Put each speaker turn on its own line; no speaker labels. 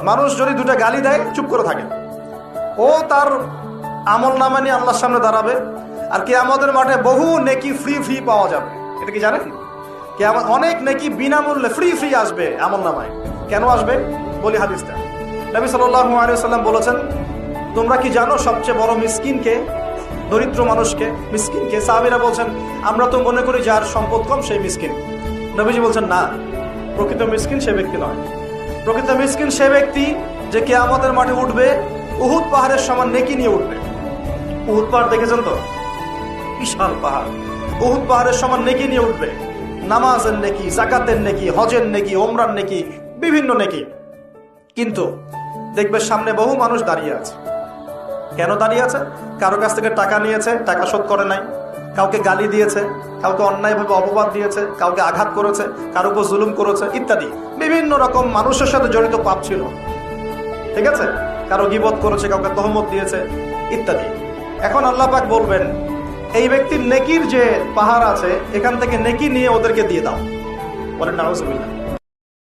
মানুষ যদি দুটা গালি দেয় চুপ করে থাকে, ও তার আমল নামা নিয়ে আল্লাহর সামনে দাঁড়াবে। আর কিয়ামতের মাঠে বহু নেকি ফ্রি ফ্রি পাওয়া যাবে। এটা কি জানেন? অনেক নেকি বিনামূল্যে ফ্রি ফ্রি আসবে আমল নামায়। কেন আসবে বলি হাদিসটা। নবী সাল্লাল্লাহু আলাইহি ওয়াসাল্লাম বলেছেন, তোমরা কি জানো সবচেয়ে বড় মিসকিনকে, দরিদ্র মানুষকে, মিসকিনকে? সাহাবীরা বলছেন, আমরা তো মনে করি যার সম্পদ কম সেই মিসকিন। নবীজি বলছেন, না, প্রকৃত মিসকিন সে ব্যক্তি নয়। প্রকৃত মিসকিন সে ব্যক্তি যে কিয়ামতের মাঠে উঠবে উহুদ পাহাড়ের সমান নেকি নিয়ে উঠবে। উহুদ পাহাড় দেখেছেন তো? বিশাল পাহাড়। উহুদ পাহাড়ের সমান নেকি নিয়ে উঠবে। নামাজের নেকি, যাকাতের নেকি, হজের নেকি, ওমরার নেকি, বিভিন্ন নেকি। কিন্তু দেখবে সামনে বহু মানুষ দাঁড়িয়ে আছে। কেন দাঁড়িয়ে আছে? কারো কাছ থেকে টাকা নিয়েছে, টাকা শোধ করে নাই, কাউকে গালি দিয়েছে, কাউকে অন্যায়ভাবে অপবাদ দিয়েছে, কাউকে আঘাত করেছে, কারো উপর জুলুম করেছে ইত্যাদি। বিভিন্ন রকম মানুষের সাথে জড়িত পাপ ছিল, ঠিক আছে? কারো গীবত করেছে, কাউকে তহমত দিয়েছে ইত্যাদি। এখন আল্লাহ পাক বলবেন, এই ব্যক্তির নেকির যে পাহাড় আছে এখান থেকে নেকি নিয়ে ওদেরকে দিয়ে দাও। বলেন নাউজুবিল্লাহ।